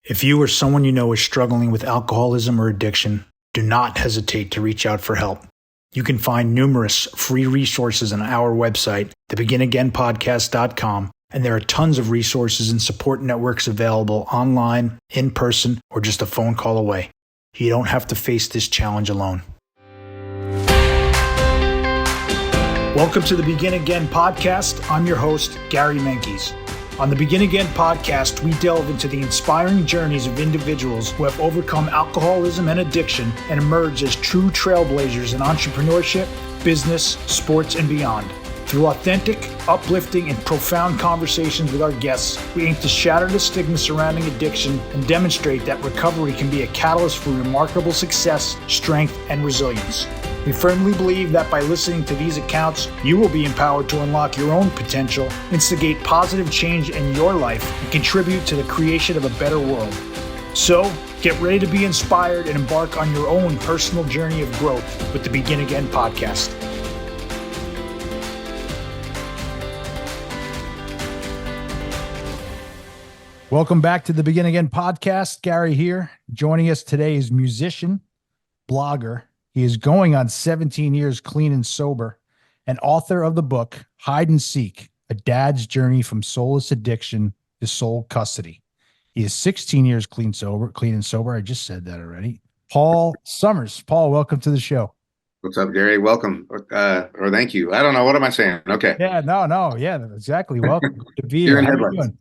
If you or someone you know is struggling with alcoholism or addiction, do not hesitate to reach out for help. You can find numerous free resources on our website, thebeginagainpodcast.com, and there are tons of resources and support networks available online, in person, or just a phone call away. You don't have to face this challenge alone. Welcome to the Begin Again podcast. I'm your host, Gary Menkes. On the Begin Again podcast, we delve into the inspiring journeys of individuals who have overcome alcoholism and addiction and emerged as true trailblazers in entrepreneurship, business, sports, and beyond. Through authentic, uplifting, and profound conversations with our guests, we aim to shatter the stigma surrounding addiction and demonstrate that recovery can be a catalyst for remarkable success, strength, and resilience. We firmly believe that by listening to these accounts, you will be empowered to unlock your own potential, instigate positive change in your life, and contribute to the creation of a better world. So, get ready to be inspired and embark on your own personal journey of growth with the Begin Again podcast. Welcome back to the Begin Again podcast. Gary here. Joining us today is musician, blogger. He is going on 17 years clean and sober, and author of the book, Hide and Seek, A Dad's Journey from Soulless Addiction to Soul Custody. He is 16 years clean and sober. I just said that already. Paul Summers. Paul, welcome to the show. What's up, Gary? Welcome. Or thank you. I don't know. What am I saying? Okay. Yeah, no. Yeah, exactly. Welcome to be here. How are you doing?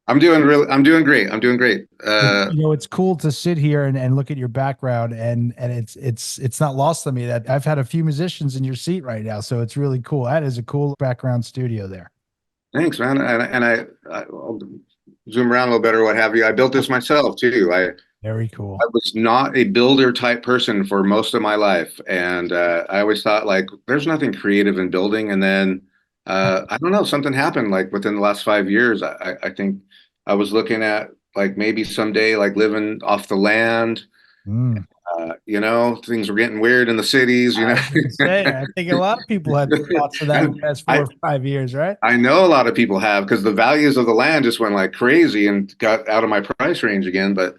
I'm doing great. It's cool to sit here and look at your background, and it's not lost on me that I've had a few musicians in your seat right now, so it's really cool. That is a cool background studio there. Thanks, man. And I'll zoom around a little better, what have you. I built this myself too. Very cool. I was not a builder type person for most of my life, and I always thought like there's nothing creative in building, and then I don't know, something happened like within the last 5 years. I think I was looking at like maybe someday like living off the land. Things were getting weird in the cities, I think a lot of people had thoughts of that in the past 4 or 5 years, right? I know a lot of people have, because the values of the land just went like crazy and got out of my price range again. But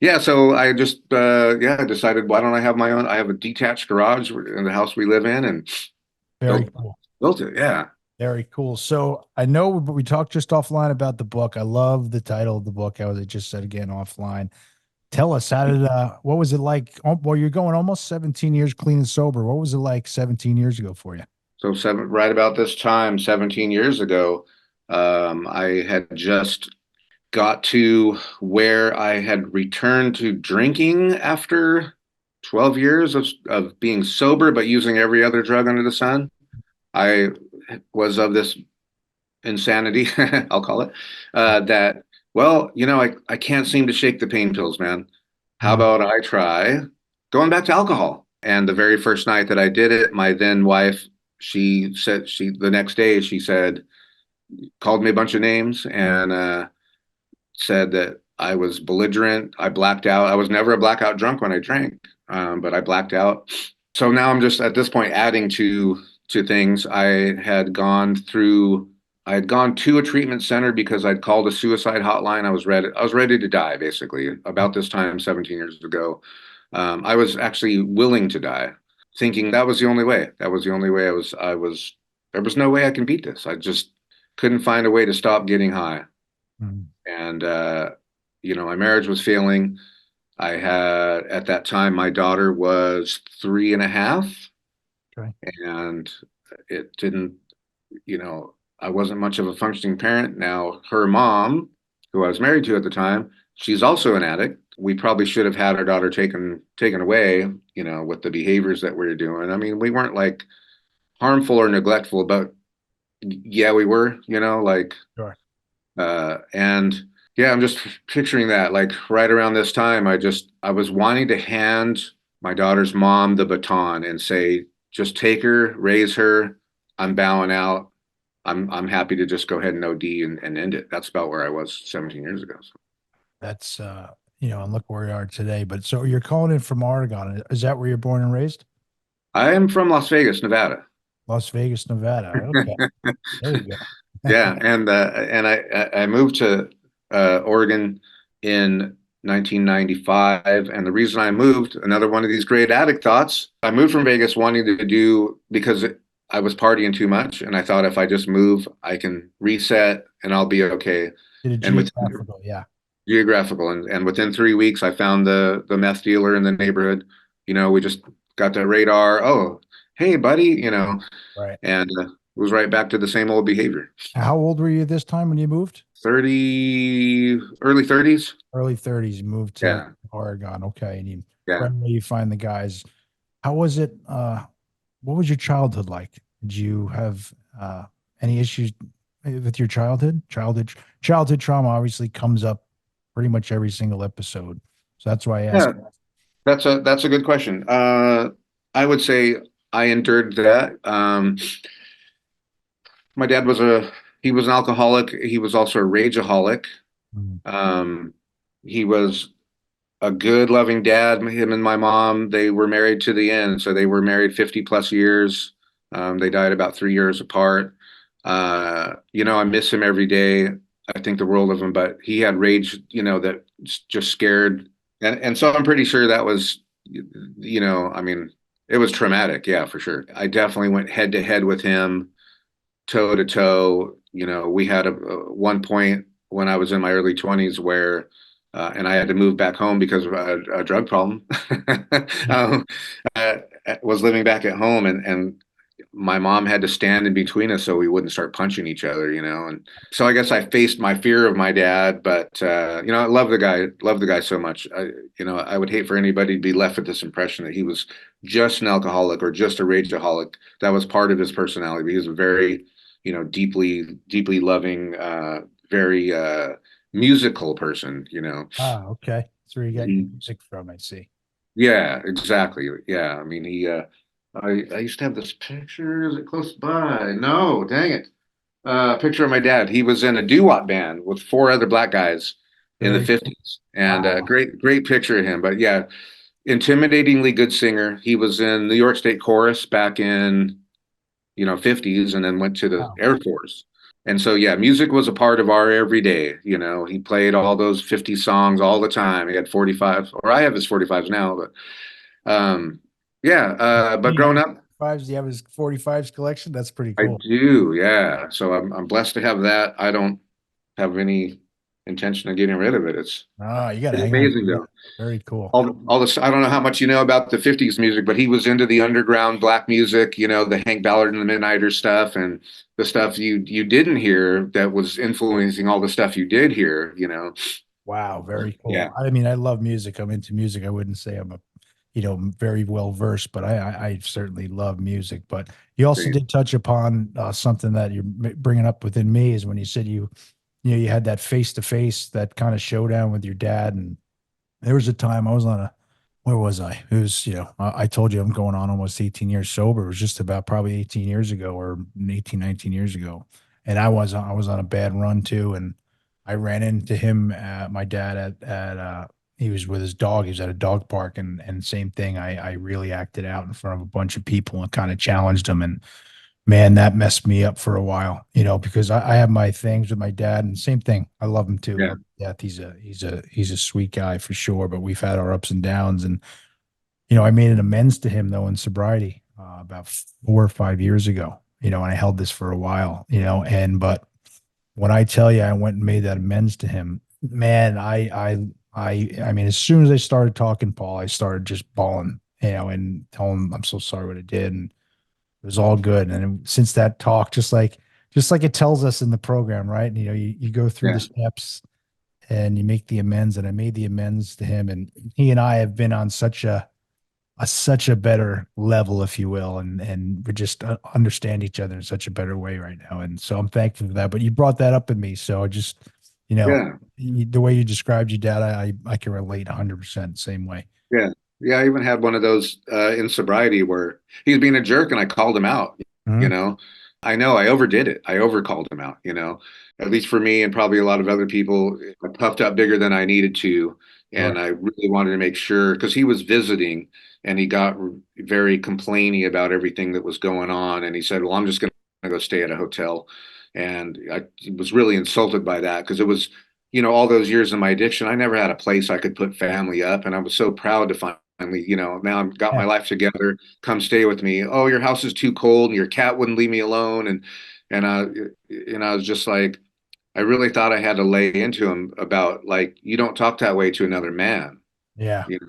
yeah, so I just decided, why don't I have my own? I have a detached garage in the house we live in, and built it. Yeah. Very cool. So I know we talked just offline about the book. I love the title of the book. I just said again offline. Tell us, what was it like? Well, you're going almost 17 years clean and sober. What was it like 17 years ago for you? So right about this time, 17 years ago, I had just got to where I had returned to drinking after 12 years of being sober, but using every other drug under the sun. I was of this insanity, I'll call it, that, well, I can't seem to shake the pain pills, man. How about I try going back to alcohol? And the very first night that I did it, my then wife, the next day, she called me a bunch of names and said that I was belligerent. I blacked out. I was never a blackout drunk when I drank, but I blacked out. So now I'm just at this point adding to things. I had gone to a treatment center because I'd called a suicide hotline. I was ready to die, basically. About this time 17 years ago, I was actually willing to die, thinking that was the only way. There was no way I can beat this. I just couldn't find a way to stop getting high. And my marriage was failing. I had, at that time, my daughter was 3.5. Okay. And it didn't, I wasn't much of a functioning parent. Now, her mom, who I was married to at the time, she's also an addict. We probably should have had our daughter taken away, with the behaviors that we were doing. I mean, we weren't like harmful or neglectful, but yeah, we were, Sure. And yeah, I'm just picturing that, like right around this time, I was wanting to hand my daughter's mom the baton and say, just take her, raise her. I'm bowing out. I'm happy to just go ahead and OD and end it. That's about where I was 17 years ago. So. That's, and look where we are today. But so you're calling in from Oregon. Is that where you're born and raised? I am from Las Vegas, Nevada. Las Vegas, Nevada. Okay. There you go. Yeah. And I moved to Oregon in 1995. And the reason I moved, another one of these great addict thoughts, I moved from Vegas wanting to do because I was partying too much. And I thought if I just move, I can reset and I'll be okay. Did a And with geographical, yeah. geographical, and within 3 weeks, I found the meth dealer in the neighborhood. We just got the radar. Oh, hey, buddy, Right. and it was right back to the same old behavior. How old were you this time when you moved? 30, early 30s. Early 30s, you moved to Yeah, Oregon. Okay. And yeah. right away you find the guys. How was it? What was your childhood like? Did you have any issues with your childhood? Childhood trauma obviously comes up pretty much every single episode. So that's why I asked. Yeah, that's a good question. I would say I endured that. My dad he was an alcoholic. He was also a rageaholic. Mm. Um, he was a good, loving dad. Him and my mom, they were married to the end. So they were married 50 plus years. They died about 3 years apart. I miss him every day. I think the world of him, but he had rage, that just scared. And so I'm pretty sure that was, I mean, it was traumatic. Yeah, for sure. I definitely went head to head with him, toe to toe. We had a one point when I was in my early 20s where, and I had to move back home because of a drug problem. um, was living back at home, and my mom had to stand in between us so we wouldn't start punching each other, and so I guess I faced my fear of my dad, but I love the guy so much. I would hate for anybody to be left with this impression that he was just an alcoholic or just a rageaholic. That was part of his personality. He was a very, deeply loving, very musical person. Ah, okay. That's where you got your He, music from, I see. yeah, exactly. Yeah, I mean, I used to have this picture. Is it close by? No, dang it. Picture of my dad. He was in a doo-wop band with four other black guys in the Very 50s, and wow. great picture of him. But yeah, intimidatingly good singer. He was in New York State Chorus back in 50s, and then went to the Wow. Air Force. And so yeah, music was a part of our everyday. He played all those 50 songs all the time. He had 45s, or I have his 45s now, but yeah. But growing up, Fives, do you have his 45s collection? That's pretty I cool. do, yeah. So I'm blessed to have that. I don't have any intention of getting rid of it. It's Ah, you got to pretty hang on amazing to it. though. Very cool. All this, I don't know how much you know about the 50s music, but he was into the underground black music, the Hank Ballard and the Midnighters stuff, and the stuff you didn't hear that was influencing all the stuff you did hear. Wow, very Yeah, cool. I mean, I love music. I'm into music. I wouldn't say I'm very well versed, but I certainly love music. But you also same. did touch upon something that you're bringing up within me is when you said you had that face to face, that kind of showdown with your dad. And there was a time I was where was I? It was, I told you I'm going on almost 18 years sober. It was just about probably 18 years ago or 18, 19 years ago. And I was on a bad run too. And I ran into him, my dad he was with his dog. He was at a dog park and same thing. I really acted out in front of a bunch of people and kind of challenged him. And man, that messed me up for a while, because I have my things with my dad and same thing. I love him too. Yeah, Love death. He's a sweet guy for sure, but we've had our ups and downs. And, I made an amends to him though in sobriety about 4 or 5 years ago, and I held this for a while, but when I tell you I went and made that amends to him, man, I mean, as soon as I started talking, Paul, I started just bawling, and telling him I'm so sorry what I did. And it was all good. And since that talk, just like it tells us in the program, right? And, you go through the yeah, steps and you make the amends. And I made the amends to him, and he and I have been on such a better level, if you will, and we just understand each other in such a better way right now. And so I'm thankful for that. But you brought that up in me, so I just, yeah. the way you described your dad, I can relate 100% same way. Yeah. Yeah, I even had one of those in sobriety where he was being a jerk and I called him out, you Mhm. know. I know I overdid it. I over called him out. At least for me and probably a lot of other people, I puffed up bigger than I needed to. Right. And I really wanted to make sure because he was visiting and he got very complainy about everything that was going on. And he said, well, I'm just going to go stay at a hotel. And I was really insulted by that because it was all those years of my addiction, I never had a place I could put family up. And I was so proud to finally, now I've got my Yeah. life together, come stay with me. Oh, your house is too cold and your cat wouldn't leave me alone. And I was just like, I really thought I had to lay into him about like, you don't talk that way to another man, Yeah. you know?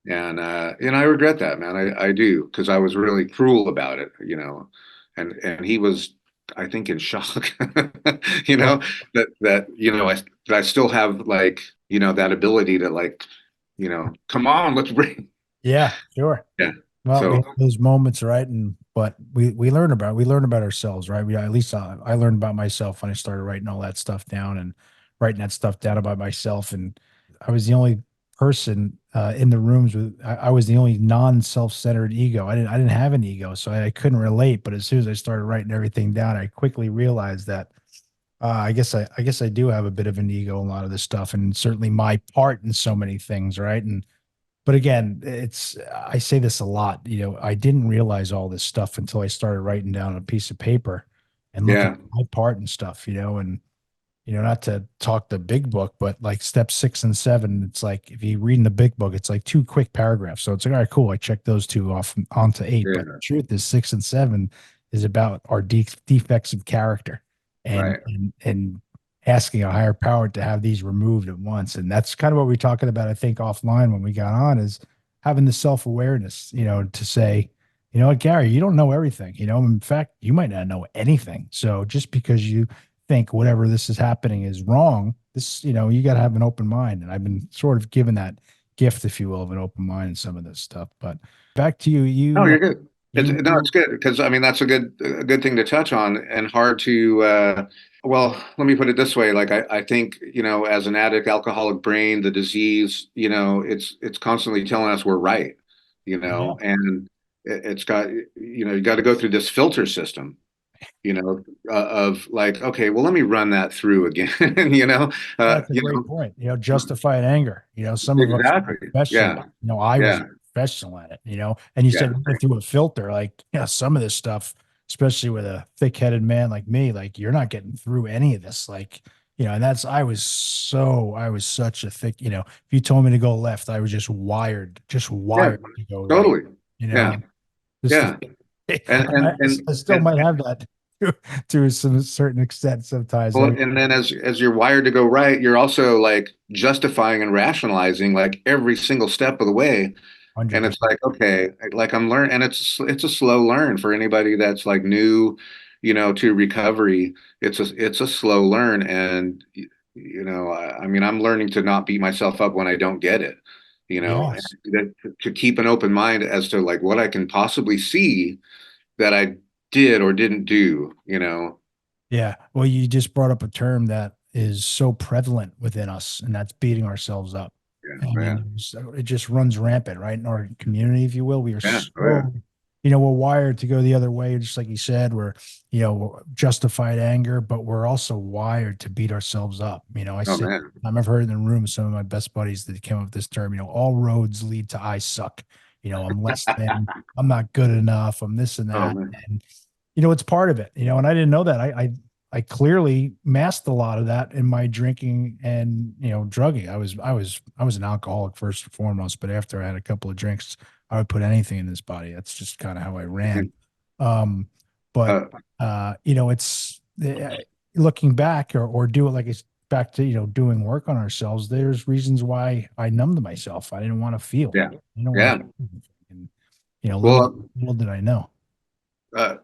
And I regret that, man. I do, because I was really cruel about it, and he was, I think, in shock, you Sure. know, that I still have like, that ability to like, come on, let's bring, Yeah, sure. yeah. Well, we So have those moments, right? And but we learn about ourselves, right? At least I learned about myself when I started writing all that stuff down and writing that stuff down about myself. And I was the only person in the rooms with I was the only non-self-centered ego. I didn't have an ego, so I couldn't relate. But as soon as I started writing everything down, I quickly realized that I guess I do have a bit of an ego in a lot of this stuff, and certainly my part in so many things, right? And but again, I say this a lot, I didn't realize all this stuff until I started writing down on a piece of paper and looking yeah, at my part and stuff, and not to talk the big book, but like step 6 and 7, it's like if you read in the big book, it's like two quick paragraphs. So it's like, all right, cool. I checked those two off onto 8. But the yeah, truth is 6 and 7 is about our defects of character and right, and asking a higher power to have these removed at once. And that's kind of what we're talking about, I think, offline when we got on, is having the self-awareness, to say, you know what, Gary, you don't know everything. In fact, you might not know anything. So just because you think whatever this is happening is wrong, you got to have an open mind. And I've been sort of given that gift, if you will, of an open mind in some of this stuff. But back to you, no, you're good. No, you, it's good, because I mean that's a good thing to touch on, and hard to well, let me put it this way. Like I think, as an addict, alcoholic brain, the disease, it's constantly telling us we're right, yeah, and it's got, you got to go through this filter system, of like, okay, well, let me run that through again, that's a great point. Justified anger. Some of us are exactly. professional. Yeah, I was yeah, professional at it. And you yeah, said run it through a filter. Like, some of this stuff, especially with a thick-headed man like me, like you're not getting through any of this. Like, and I was such a thick. If you told me to go left, I was just yeah, wired to go right. totally. You Yeah, know, just yeah. to, And and and I and still and might have that to some certain extent sometimes. well, and then as you're wired to go right, you're also like justifying and rationalizing like every single step of the way. And it's 100%. like, okay, like I'm learning, and it's a slow learn for anybody that's like new, to recovery. It's a slow learn, and I mean, I'm learning to not beat myself up when I don't get it, and Yes. to keep an open mind as to like what I can possibly see that I did or didn't do. Yeah. Well, you just brought up a term that is so prevalent within us, and that's beating ourselves up. Yeah, I yeah, mean, it just runs rampant, right? In our community, if you will, we are yeah, oh, yeah. so, we're wired to go the other way, just like you said, we're justified anger, but we're also wired to beat ourselves up. Oh man, I've heard in the room some of my best buddies that came up with this term, all roads lead to I suck. I'm less than, I'm not good enough, I'm this and oh that. man, And it's part of it, and I didn't know that. I clearly masked a lot of that in my drinking and, drugging. I was an alcoholic first and foremost, but after I had a couple of drinks, I would put anything in this body. That's just kind of how I ran. Um, but uh, it's looking back or do it like it's back to, doing work on ourselves. There's reasons why I numbed myself. I didn't want to feel. yeah, I didn't want to yeah. feel anything. And, Well, little did I know. uh,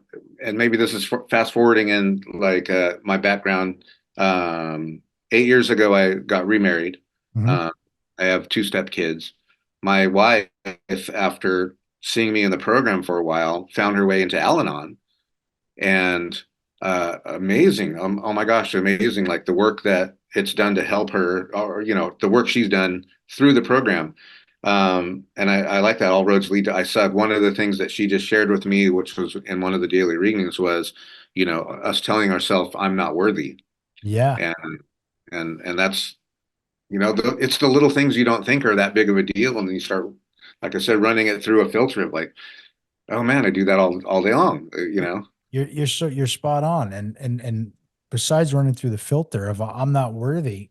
and maybe this is fast forwarding in like my background. 8 years ago, I got remarried. Mhm. Uh, I have two step kids. My wife, after seeing me in the program for a while, found her way into Al-Anon, and amazing. Oh my gosh, amazing! Like the work that it's done to help her, or the work she's done through the program. And I like that all roads lead to I suck. One of the things that she just shared with me, which was in one of the daily readings, was, us telling ourselves, "I'm not worthy," Yeah. and that's, it's the little things you don't think are that big of a deal, and then you start, like I said, running it through a filter of like, oh man, I do that all day long, You're spot on. And besides running through the filter of I'm not worthy,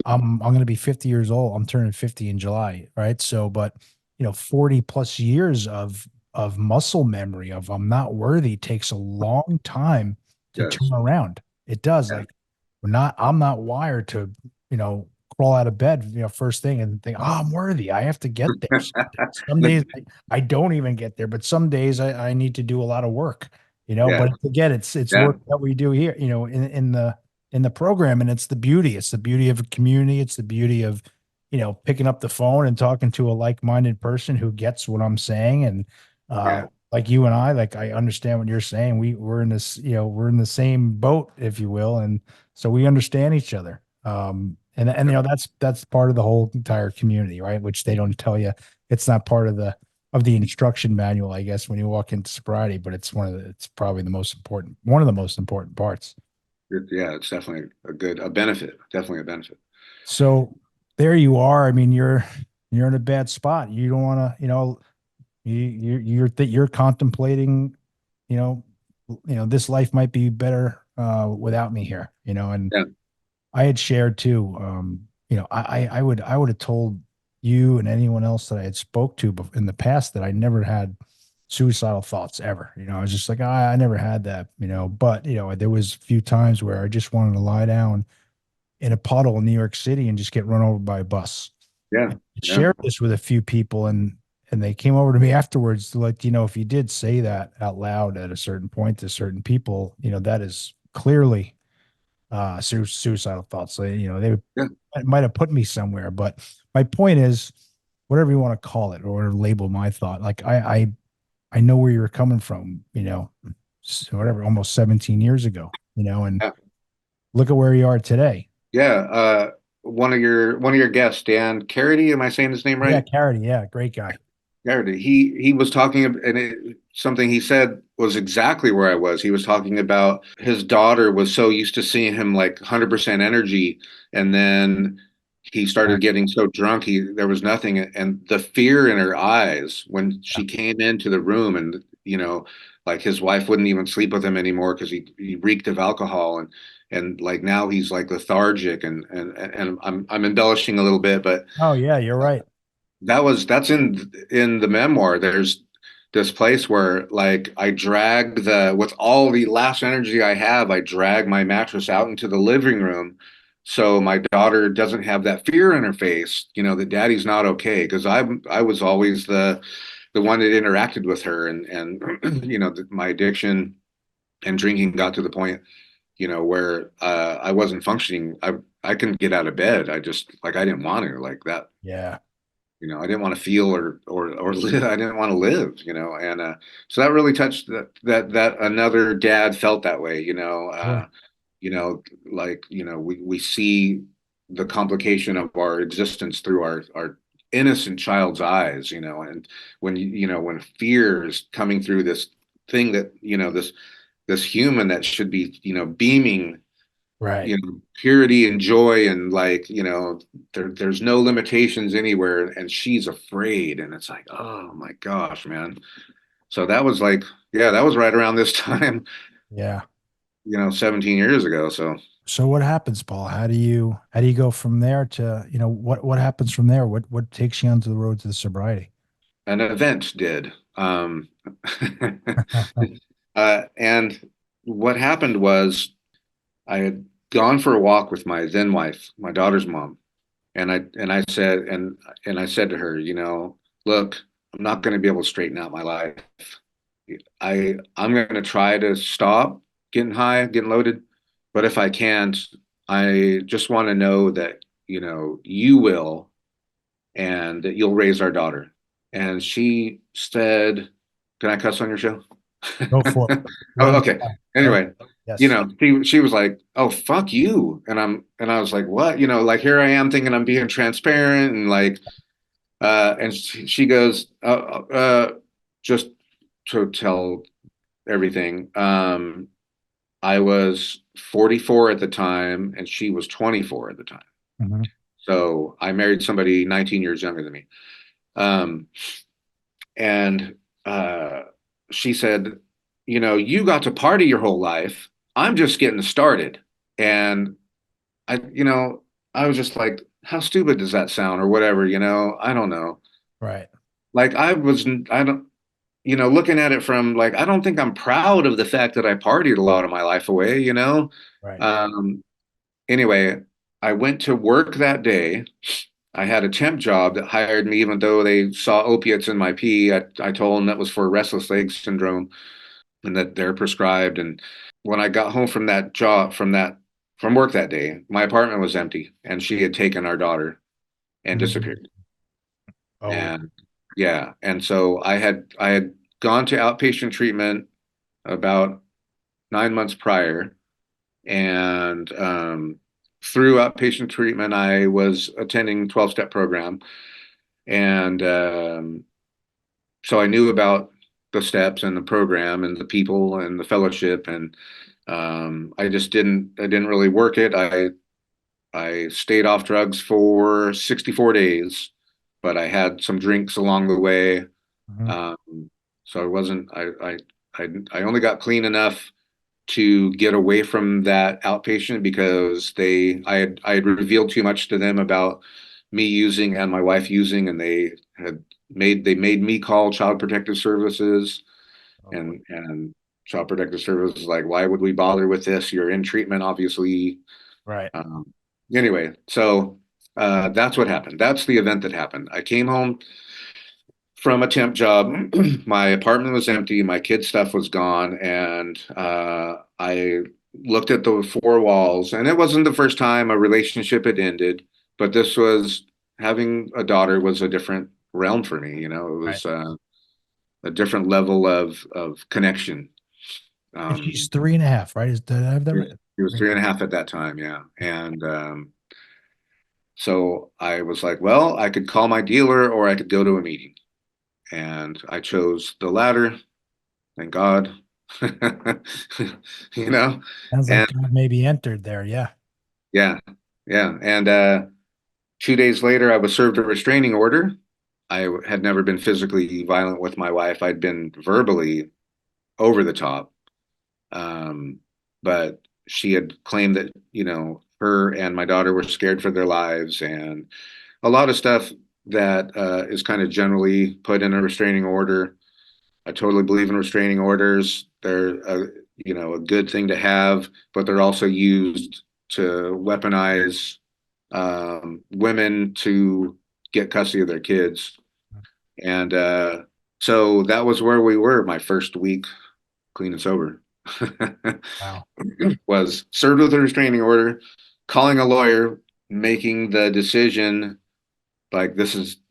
I'm going to be 50 years old. I'm turning 50 in July, right? So, but 40 plus years of muscle memory of I'm not worthy takes a long time to turn Yes. around. It does. Yeah. Like I'm not wired to, crawl out of bed, first thing and think, oh, I'm worthy. I have to get there. Some days I don't even get there, but some days I need to do a lot of work, Yeah. but again, it's Yeah. work that we do here, in the program, and it's the beauty. It's the beauty of a community. It's the beauty of, picking up the phone and talking to a like-minded person who gets what I'm saying. And Yeah. like you and I, like I understand what you're saying. We're in this, we're in the same boat, if you will, and so we understand each other. And that's part of the whole entire community, right? Which they don't tell you. It's not part of the instruction manual, I guess, when you walk into sobriety, but it's probably one of the most important parts. Yeah, it's definitely a benefit. Definitely a benefit. So there you are. I mean, you're in a bad spot. You don't want to, you're contemplating, you know, this life might be better without me here, and Yeah. I had shared too. I would have told you and anyone else that I had spoke to in the past that I never had suicidal thoughts ever. I was just like, I never had that, but there was a few times where I just wanted to lie down in a puddle in New York City and just get run over by a bus. Yeah. I Yeah. shared this with a few people, and they came over to me afterwards, like, if you did say that out loud at a certain point to certain people, that is clearly suicidal thoughts. So, they Yeah. might have put me somewhere, but my point is, whatever you want to call it or label my thought, like I know where you're coming from, whatever, almost 17 years ago, and Yeah. look at where you are today. Yeah. One of your guests, Dan Carity, am I saying his name Yeah, right? Carity, yeah, great guy. Carity. He was talking, and something he said was exactly where I was. He was talking about his daughter was so used to seeing him like 100% energy, and then he started getting so drunk there was nothing, and the fear in her eyes when she came into the room, and like his wife wouldn't even sleep with him anymore because he reeked of alcohol, and like now he's like lethargic, and I'm embellishing a little bit, but Oh yeah, you're right. that's in the memoir. There's this place where like I drag with all the last energy I have, I drag my mattress out into the living room so my daughter doesn't have that fear in her face, that daddy's not okay. Because I was always the one that interacted with her, and my addiction and drinking got to the point, where I wasn't functioning. I couldn't get out of bed. I just like I didn't want to like that. Yeah. I didn't want to feel or live. I didn't want to live, and so that really touched that another dad felt that way, Sure. like, we see the complication of our existence through our innocent child's eyes, and when fear is coming through this thing that, this human that should be, beaming, Right. purity and joy, and like, there's no limitations anywhere, and she's afraid, and it's like, oh my gosh, man. So that was like, yeah, that was right around this time, Yeah. 17 years ago. So So what happens, Paul? How do you go from there to, what happens from there? What takes you onto the road to the sobriety? an event did, and what happened was I had gone for a walk with my then wife, my daughter's mom. And I said to her, look, I'm not going to be able to straighten out my life. I'm going to try to stop getting high, getting loaded, but if I can't, I just want to know that you will, and that you'll raise our daughter. And she said, "Can I cuss on your show?" Go for it. Oh, Run it okay. down. Run it Anyway, down. Yes. she was like, "Oh, fuck you," and I was like, "What?" Like here I am thinking I'm being transparent, and like, and she goes, just to tell everything. I was 44 at the time, and she was 24 at the time. Mhm. So I married somebody 19 years younger than me. Um, and she said, you got to party your whole life. I'm just getting started. And I was just like, how stupid does that sound or whatever, I don't know. Right. Like I don't, looking at it from like, I don't think I'm proud of the fact that I partied a lot of my life away. Right. Um, anyway, I went to work that day. I had a temp job that hired me, even though they saw opiates in my pee. I told them that was for restless leg syndrome and that they're prescribed. And when I got home from that job, from work that day, my apartment was empty and she had taken our daughter and Mhm. disappeared. Oh, And yeah, and so I had gone to outpatient treatment about 9 months prior, and through outpatient treatment, I was attending 12-step program, and so I knew about the steps and the program and the people and the fellowship, and I didn't really work it. I stayed off drugs for 64 days, but I had some drinks along the way. mhm. Um, so I wasn't, I only got clean enough to get away from that outpatient because I had revealed too much to them about me using and my wife using, and they made me call Child Protective Services, Oh, boy. and Child Protective Services like, why would we bother with this? You're in treatment, obviously. Right. Um, anyway, so that's what happened. That's the event that happened. I came home from a temp job. My apartment was empty. My kid stuff was gone, and I looked at the four walls. And it wasn't the first time a relationship had ended, but this was having a daughter was a different realm for me. It Right. was a different level of connection. And she's Um, 3.5, right? Did I have that it, right? it was Three. 3.5 at that time, yeah, and so I was like, well, I could call my dealer or I could go to a meeting. And I chose the latter, thank God. you know, Sounds like and God maybe entered there. Yeah. yeah, yeah. And 2 days later, I was served a restraining order. I had never been physically violent with my wife. I'd been verbally over the top. Um, but she had claimed that, her and my daughter were scared for their lives and a lot of stuff that is kind of generally put in a restraining order. I totally believe in restraining orders. They're a good thing to have, but they're also used to weaponize women to get custody of their kids. And so that was where we were my first week clean and sober. Wow. Was served with a restraining order, calling a lawyer, making the decision like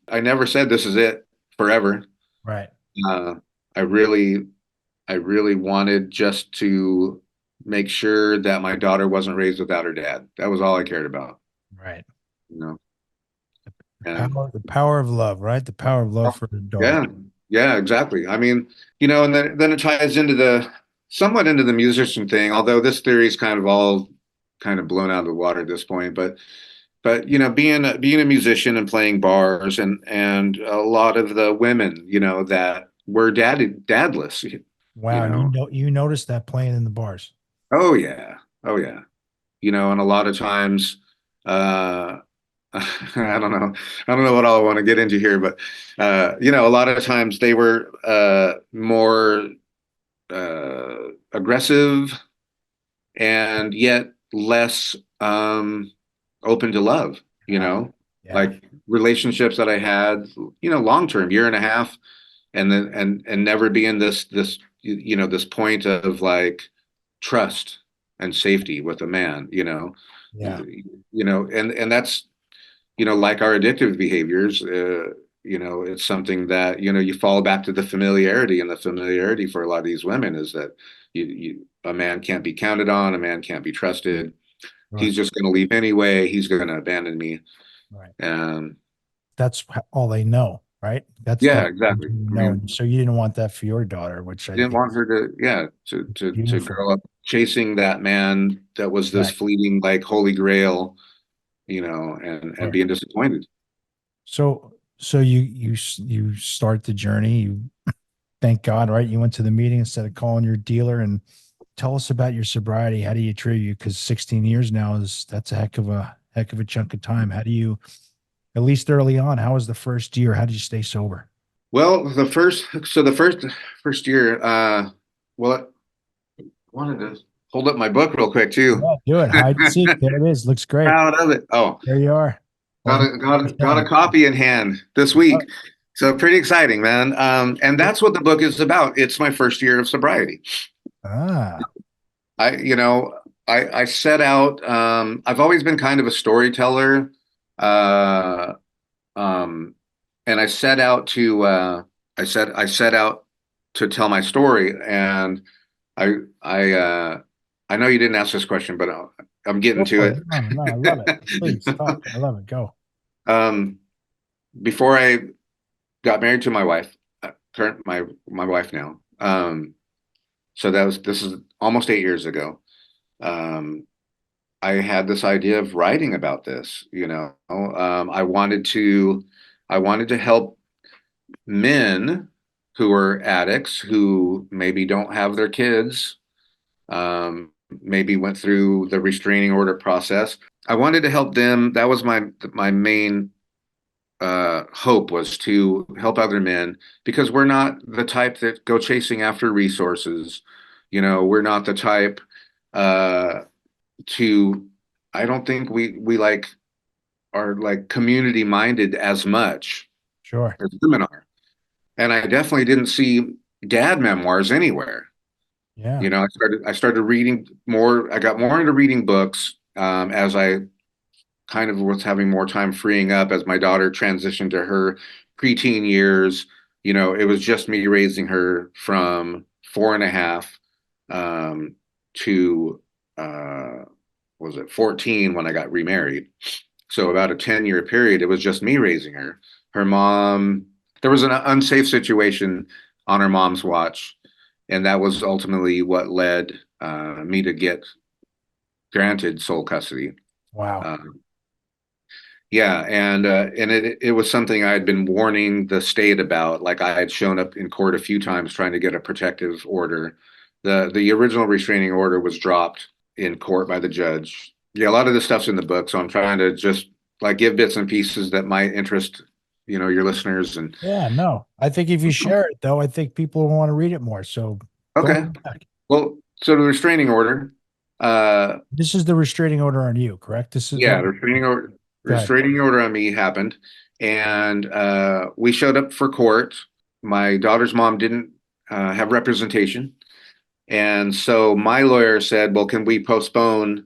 I never said this is it forever. Right. Uh, I really I really wanted just to make sure that my daughter wasn't raised without her dad. That was all I cared about, Right. you know. And The power of love, right? The power of love for the daughter. yeah, yeah, exactly. I mean, and then it ties into somewhat into the musician thing, although this theory is kind of all kind of blown out of the water at this point. But being a musician and playing bars and a lot of the women, that were dadless, you Wow. know. You noticed that playing in the bars. Oh yeah. Oh yeah. And a lot of times, uh, I don't know, what all I want to get into here, but a lot of times they were more aggressive and yet less open to love. Wow. Yeah. Like relationships that I had, long term, year and a half, and then and never being this this point of like trust and safety with a man, Yeah. and that's like our addictive behaviors. It's something that you fall back to the familiarity, and the familiarity for a lot of these women is that a man can't be counted on, a man can't be trusted. Right. He's just going to leave anyway. He's going to abandon me. Right. Um, That's all they know, right? That's yeah, the exactly. you I know. mean, And so you didn't want that for your daughter, which I I didn't think want is her to, yeah, to beautiful. grow up chasing that man that was this Right. fleeting, like holy grail, and Sure. being disappointed. So you start the journey. You thank God, right? You went to the meeting instead of calling your dealer and tell us about your sobriety. How do you attribute? Because 16 years now that's a heck of a chunk of time. How do you, at least early on, how was the first year? How did you stay sober? Well, the first year, well, I wanted to hold up my book real quick too. Yeah, do it. Hide and seek. There it is. Looks great. Proud of it. Oh, There you are. got a copy in hand this week. So pretty exciting, man. And that's what the book is about. It's my first year of sobriety. Ah, I, you know, I set out, I've always been kind of a storyteller. Uh, um, and I set out to tell my story. And I, I, uh, I know you didn't ask this question, but I'm getting go to for it. it. No, no, I love it. Please talk. I love it. Go. Um, Before I got married to my wife, my wife now. So this is almost 8 years ago. Um, I had this idea of writing about this. I wanted to help men who are addicts who maybe don't have their kids, maybe went through the restraining order process. I wanted to help them. That was my main hope, was to help other men, because we're not the type that go chasing after resources. We're not the type uh, to. I don't think we are like community minded as much Sure. as women are, and I definitely didn't see dad memoirs anywhere. Yeah. I started reading more. I got more into reading books as I kind of was having more time freeing up as my daughter transitioned to her preteen years. It was just me raising her from 4.5 to was it 14 when I got remarried. So about a 10-year period, it was just me raising her. Her mom, there was an unsafe situation on her mom's watch, and that was ultimately what led me to get granted sole custody. Wow. Um, Yeah, and it was something I had been warning the state about. Like, I had shown up in court a few times trying to get a protective order. The original restraining order was dropped in court by the judge. Yeah, a lot of this stuff's in the book, so I'm trying to just like give bits and pieces that might interest, your listeners. And Yeah, no. I think if you share it though, I think people will want to read it more. So go okay, back. well, so the restraining order, uh, This is the restraining order on you, correct? This is yeah, what. the Go ahead. restraining order on me happened, and we showed up for court. My daughter's mom didn't have representation, and so my lawyer said, "Well, can we postpone,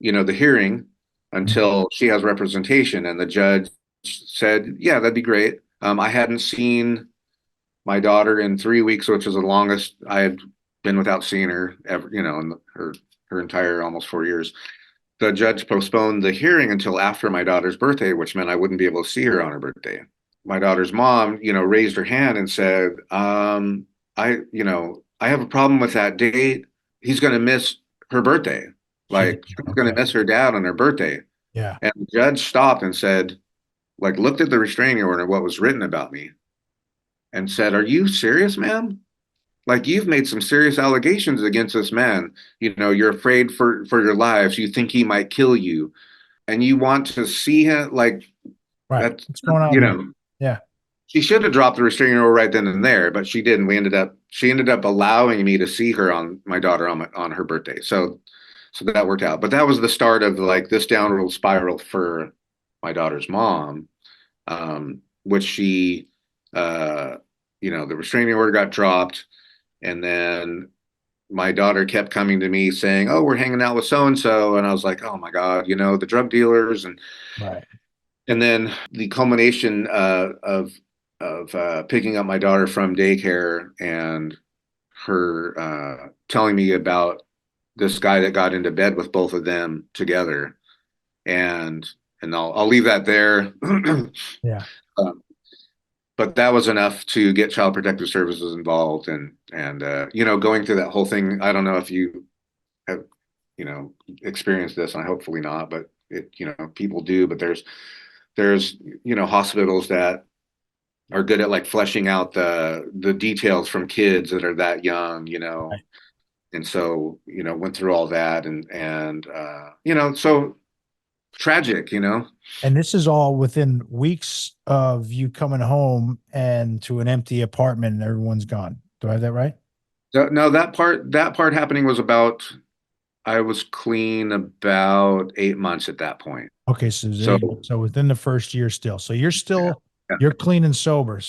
the hearing Mhm. until she has representation?" And the judge said, "Yeah, that'd be great." I hadn't seen my daughter in 3 weeks, which is the longest I had been without seeing her ever, in her entire almost 4 years. The judge postponed the hearing until after my daughter's birthday, which meant I wouldn't be able to see her on her birthday. My daughter's mom, raised her hand and said, I have a problem with that date. He's going to miss her birthday. She did. Like, she's going Okay. to miss her dad on her birthday. Yeah. And the judge stopped and said, like, looked at the restraining order, what was written about me, and said, "Are you serious, ma'am? Like, you've made some serious allegations against this man. You're afraid for your lives. You think he might kill you, and you want to see him, like, Right. that's, What's going on you here? know, Yeah. she should have dropped the restraining order right then and there, but she didn't. She ended up allowing me to see her on my daughter on her birthday. So that worked out. But that was the start of like this downward spiral for my daughter's mom, which uh, the restraining order got dropped. And then my daughter kept coming to me saying, "Oh, we're hanging out with so and so," and I was like, "Oh my God, the drug dealers." Right. And then the culmination of picking up my daughter from daycare and her telling me about this guy that got into bed with both of them together, and I'll leave that there. Yeah. Um, but that was enough to get Child Protective Services involved, and going through that whole thing. I don't know if you have experienced this, and hopefully not, but people do. But there's hospitals that are good at like fleshing out the details from kids that are that young, Right. And so, went through all that and so tragic, And this is all within weeks of you coming home and to an empty apartment and everyone's gone. Do I have that right? No, that part happening was about, I was clean about 8 months at that point. Okay, so there So, you go. So within the first year still. So yeah, yeah. you're clean and sober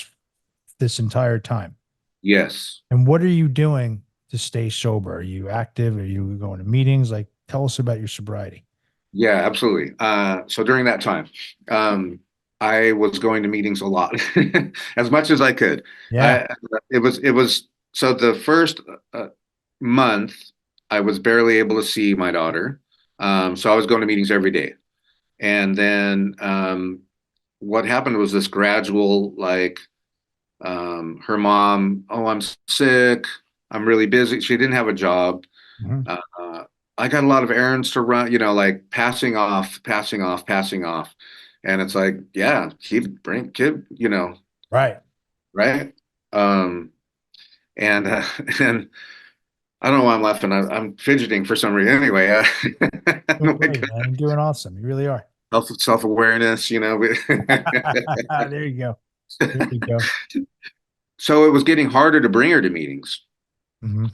this entire time. Yes. And what are you doing to stay sober? Are you active? Are you going to meetings? Like, tell us about your sobriety. Yeah, absolutely. So during that time, I was going to meetings a lot, as much as I could. Yeah, I it was so the first uh, month I was barely able to see my daughter. So I was going to meetings every day. And then what happened was this gradual, like, her mom, oh, I'm sick, I'm really busy. She didn't have a job. mhm. Uh, I got a lot of errands to run, like passing off, passing off, passing off. And it's like, yeah, keep, Right. right? Um, and and I don't know why I'm laughing. I'm fidgeting for some reason. Anyway, Doing great, man. You're doing awesome. You really are. self-awareness, There you go. There you go. So it was getting harder to bring her to meetings. Hmm.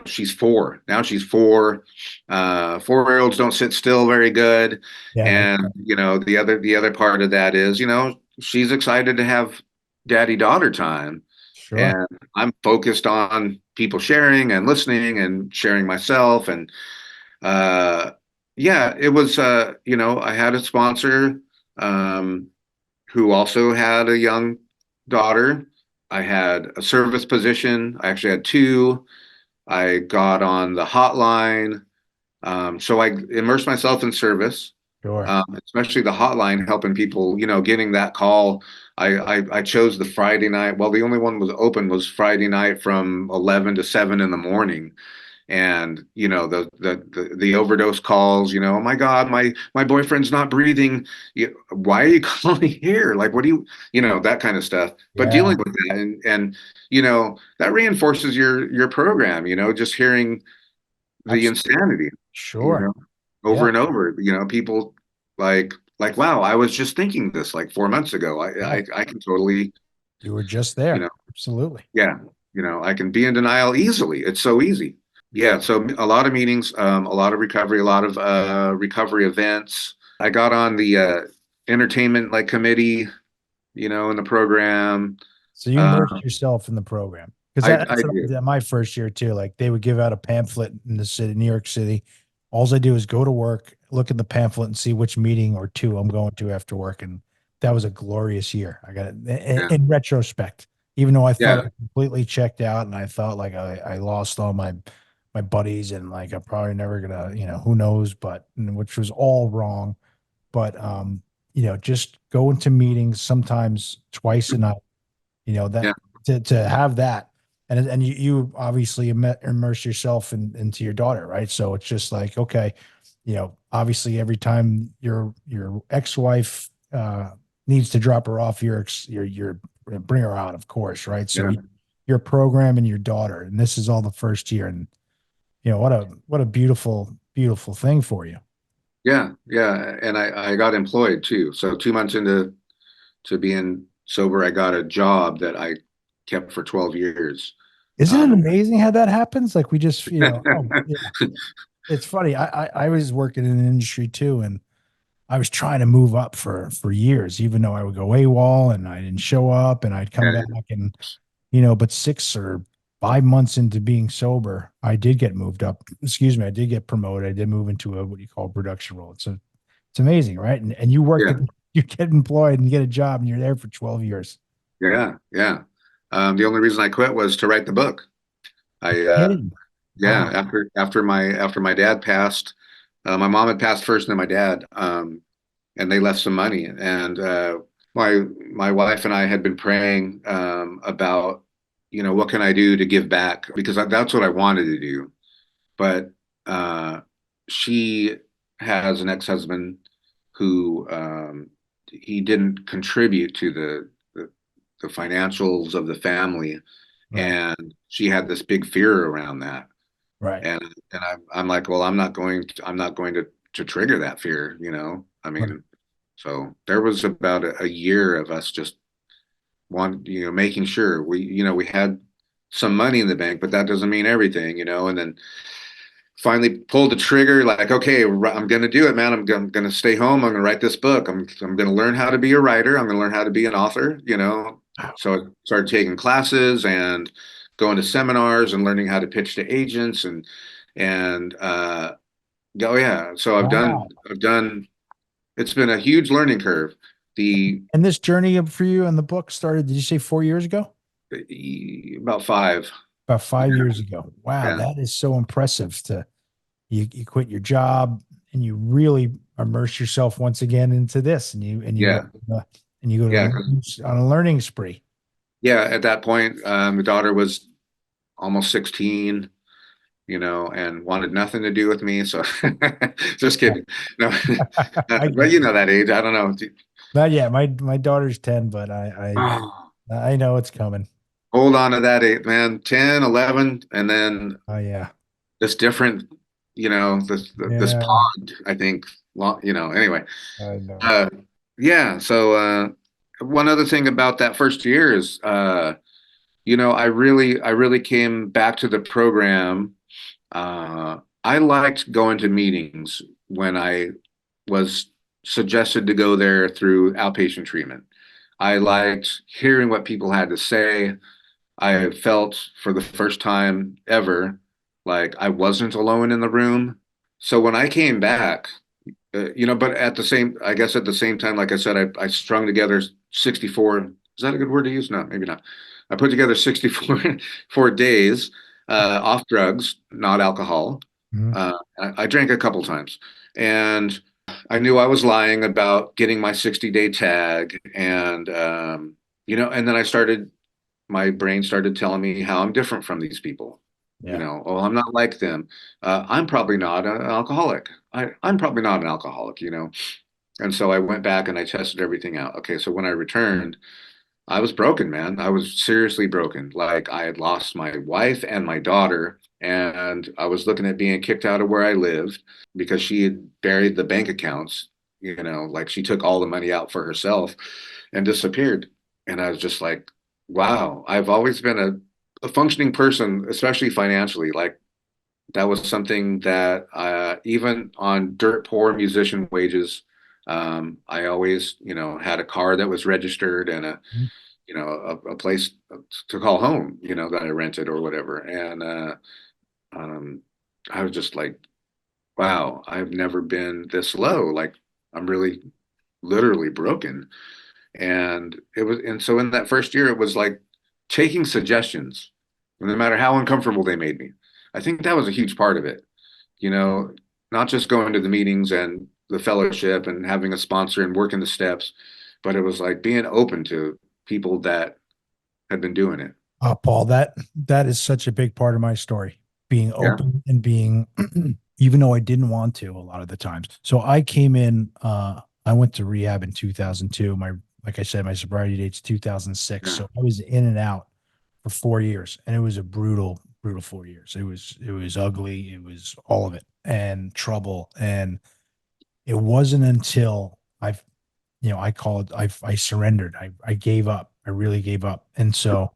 She's 4 now. She's 4. 4-year-olds don't sit still very good. Yeah, no, And the other part of that is, she's excited to have daddy daughter time, sure. and I'm focused on people sharing and listening and sharing myself. And uh yeah, it was, I had a sponsor um who also had a young daughter. I had a service position. I actually had two. I got on the hotline. So I immersed myself in service, Sure. especially the hotline, helping people, getting that call. I chose the Friday night. Well, the only one was open was Friday night from 11 to 7 in the morning. And the overdose calls, oh my God, my boyfriend's not breathing. Why are you calling here? Like, what do that kind of stuff. But Yeah, dealing with that, and that reinforces your program, just hearing the absolutely. insanity, you Sure. know, over Yeah. and over. People like, wow, I was just thinking this like 4 months ago. Yeah. I can totally, You were just you there. know, Absolutely. yeah, I can be in denial easily. It's so easy. Yeah, so a lot of meetings, a lot of recovery, a lot of recovery events. I got on the entertainment like committee, in the program. So you Uh, immersed yourself in the program because I that's what I did. did my first year too. Like they would give out a pamphlet in the city, New York City. All I do is go to work, look at the pamphlet, and see which meeting or two I'm going to after work. And that was a glorious year. I got it Yeah, in retrospect, even though I thought yeah, I completely checked out and I thought like I lost all my buddies and like I'm probably never gonna, who knows, but which was all wrong. But just going to meetings sometimes twice a night, yeah, that to have that, and you obviously immerse yourself into your daughter, right? So it's just like, okay, obviously every time your ex-wife needs to drop her off, you're bring her out, of course, right? So yeah. you're programming your daughter, and this is all the first year, and what a beautiful thing for you. Yeah, yeah, and I got employed too. So 2 months into to being sober, I got a job that I kept for 12 years. Isn't it Um, amazing how that happens? Like we just, oh yeah, it's funny. I was working in an industry too, and I was trying to move up for years, even though I would go AWOL and I didn't show up, and I'd come back, and but 6 or 5 months into being sober, I did get moved up. Excuse me, I did get promoted. I did move into a what you call a production role. It's amazing, right? And you work yeah, at you get employed and you get a job, and you're there for 12 years. yeah, yeah. The only reason I quit was to write the book. I Kidding. Yeah, Wow. after my dad passed, my mom had passed first, and then my dad, and they left some money, and my wife and I had been praying about, what can I do to give back, because that's what I wanted to do. But uh, she has an ex-husband who, he didn't contribute to the financials of the family, Right. and she had this big fear around that. Right. And I'm like, well, I'm not going to trigger that fear, I Right. mean, so there was about a year of us just making sure we had some money in the bank, but that doesn't mean everything, and then finally pulled the trigger, like, okay, I'm going to do it, man. I'm going to stay home. I'm going to write this book. I'm going to learn how to be a writer. I'm going to learn how to be an author. So I started taking classes and going to seminars and learning how to pitch to agents and oh yeah. So Wow. I've done, it's been a huge learning curve. The And this journey for you and the book started, did you say 4 years ago? About five. About 5 years ago. Wow, Yeah. that is so impressive to you quit your job and you really immerse yourself once again into this and you go Yeah. and you go Yeah. on a learning spree. Yeah. At that point, the daughter was almost 16, and wanted nothing to do with me. So just kidding. No, I but get it. that age, I don't know. Not yet. My daughter's 10, but Oh, I know it's coming. hold on to that age, man. 10, 11, and then Oh yeah. this different, this Yeah, pod, I think, anyway. I know. Uh, yeah. So one other thing about that first year is, I really came back to the program. I liked going to meetings when I was suggested to go there through outpatient treatment. I liked hearing what people had to say. I felt for the first time ever like I wasn't alone in the room. So when I came back, but I guess at the same time, like I said, I strung together 64. Is that a good word to use? No, maybe not. I put together 64 4 days off drugs, not alcohol. Mhm. I drank a couple times, and I knew I was lying about getting my 60-day tag, and then my brain started telling me how I'm different from these people. Yeah. Oh, I'm not like them. I'm probably not an alcoholic. I'm probably not an alcoholic. And so I went back and I tested everything out. Okay, so when I returned, I was broken, man. I was seriously broken. Like I had lost my wife and my daughter, and I was looking at being kicked out of where I lived because she had buried the bank accounts, like she took all the money out for herself and disappeared. And I was just like, wow, I've always been a functioning person, especially financially. Like that was something that even on dirt poor musician wages, I always, had a car that was registered and Mhm. a place to call home, that I rented or whatever. And um, I was just like, wow, I've never been this low. Like I'm really literally broken. And so in that first year, it was like taking suggestions, no matter how uncomfortable they made me. I think that was a huge part of it, you know, not just going to the meetings and the fellowship and having a sponsor and working the steps, but it was like being open to people that had been doing it. Paul, that is such a big part of my story. Being Yeah. open and being, even though I didn't want to a lot of the times. So I came in, I went to rehab in 2002. Like I said, my sobriety date's 2006. Yeah. So I was in and out for 4 years, and it was a brutal 4 years. It was ugly. It was all of it and trouble. And it wasn't until I surrendered. I gave up. I really gave up. And so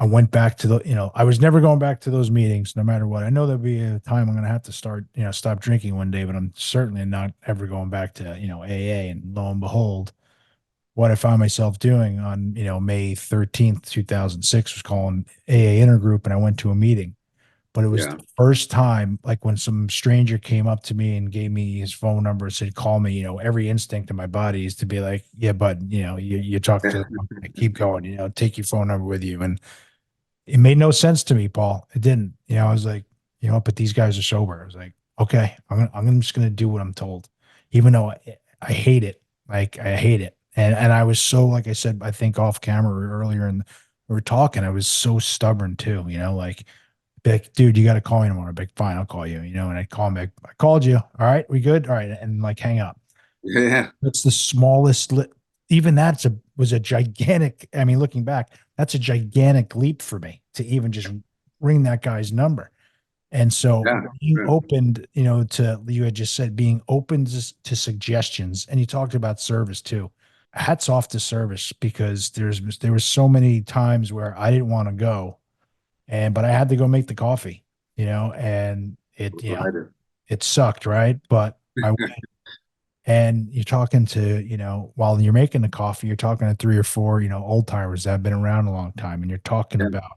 I went back to I was never going back to those meetings no matter what. I know there'll be a time I'm going to have to stop drinking one day, but I'm certainly not ever going back to, AA. And lo and behold, what I found myself doing on, May 13th, 2006 was calling AA intergroup, and I went to a meeting. But it was Yeah. the first time, like when some stranger came up to me and gave me his phone number and said, call me, every instinct in my body is to be like, yeah, bud, you talk to them, keep going, take your phone number with you. And it made no sense to me, Paul. It didn't. I was like, but these guys are sober. I was like, okay, I'm just gonna do what I'm told, even though I hate it. Like I hate it. And I was so, like I said, I think off camera earlier, and we were talking. I was so stubborn too. Like, be like, dude, you got to call me tomorrow. I'd be like, fine, I'll call you. And I'd call him back. I called you. All right, we good? All right, and like hang up. Yeah. That's the smallest. Even was a gigantic. I mean, looking back, that's a gigantic leap for me to even just ring that guy's number. And so Yeah. being Yeah. opened, to, you had just said, being open to suggestions, and you talked about service too. Hats off to service, because there was so many times where I didn't want to go, but I had to go make the coffee, and That's what I do. it sucked, right? But I went, and you're talking to, while you're making the coffee, you're talking to three or four, old timers that have been around a long time, and you're talking Yeah. about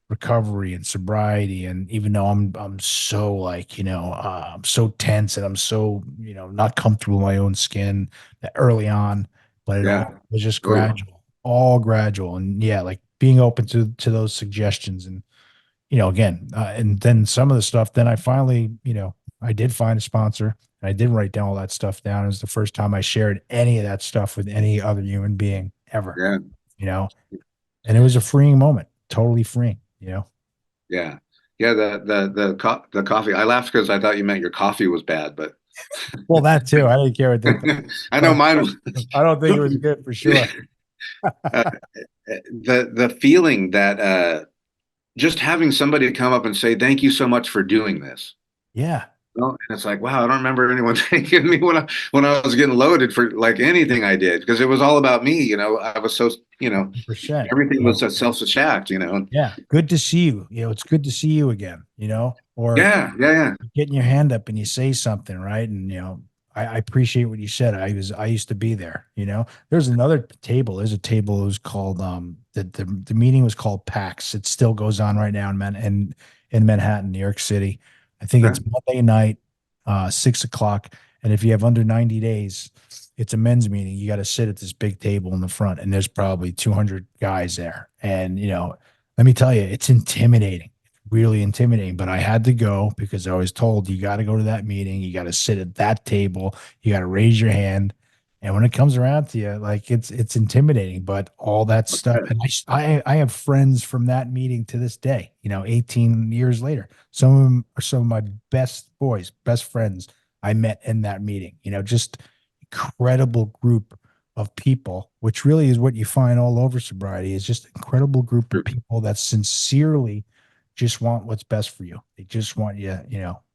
recovery and sobriety. And even though I'm so, like, I'm so tense, and I'm so, not comfortable in my own skin early on, but it Yeah. all was just Oh, yeah. all gradual. And yeah, like being open to those suggestions. And again, and then some of the stuff, then I finally, I did find a sponsor, and I did write down all that stuff down. It was the first time I shared any of that stuff with any other human being ever, Yeah. you know, and it was a freeing moment, totally freeing, Yeah. Yeah. The coffee. I laughed because I thought you meant your coffee was bad, but Well, that too. I didn't care what they thought, I know but mine was. I don't think it was good for sure. uh, the feeling that just having somebody come up and say thank you so much for doing this. Yeah. Well, and it's like, wow, I don't remember anyone thanking me when I was getting loaded for like anything I did, because it was all about me. I was so, 100%. everything was so self-attacked. Yeah. Good to see you. It's good to see you again, or Yeah, yeah, yeah, getting your hand up and you say something, right? And I appreciate what you said. I used to be there. There's another table. There's a table. It was called the meeting was called PAX. It still goes on right now in Manhattan, New York City. I think yeah. it's Monday night, 6 o'clock. And if you have under 90 days, it's a men's meeting. You got to sit at this big table in the front, and there's probably 200 guys there. And let me tell you, it's intimidating, really intimidating. But I had to go because I was told, you got to go to that meeting. You got to sit at that table. You got to raise your hand. And when it comes around to you, like, it's intimidating, but all that stuff. Okay. And I have friends from that meeting to this day, 18 years later. Some of them are some of my best boys, best friends I met in that meeting, just incredible group of people, which really is what you find all over sobriety, is just incredible group of people that sincerely just want what's best for you. They just want you,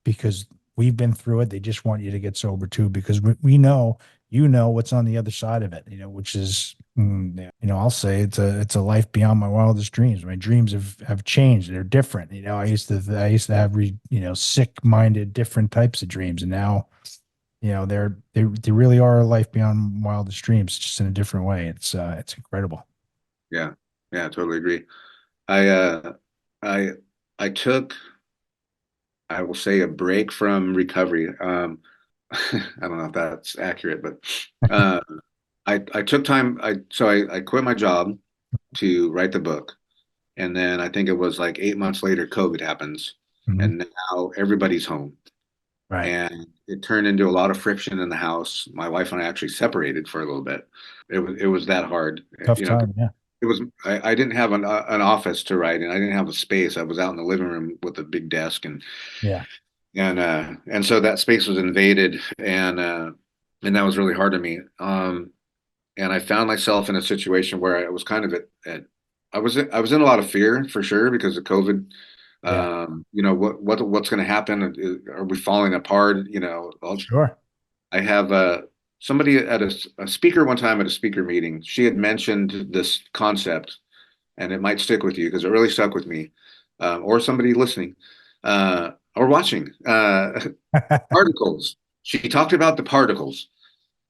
because we've been through it. They just want you to get sober too, because we know, what's on the other side of it, which is, I'll say it's a life beyond my wildest dreams. My dreams have changed. They're different. I used to have sick-minded, different types of dreams. And now, they really are a life beyond wildest dreams, just in a different way. It's incredible. Yeah, yeah, I totally agree. I uh, I I took, I will say, a break from recovery. I don't know if that's accurate, but uh, I took time. I quit my job to write the book, and then I think it was like 8 months later, COVID happens, Mhm. and now everybody's home, Right. and it turned into a lot of friction in the house. My wife and I actually separated for a little bit. It was that hard, Tough time. Yeah. It was. I didn't have an office to write in. I didn't have a space. I was out in the living room with a big desk, Yeah. and so that space was invaded, and that was really hard on me. And I found myself in a situation where I was kind of I was in a lot of fear for sure because of COVID. Yeah. What's going to happen? Are we falling apart? Sure. I have somebody at a speaker one time at a speaker meeting. She had mentioned this concept, and it might stick with you because it really stuck with me, or somebody listening or watching. Particles. She talked about the particles,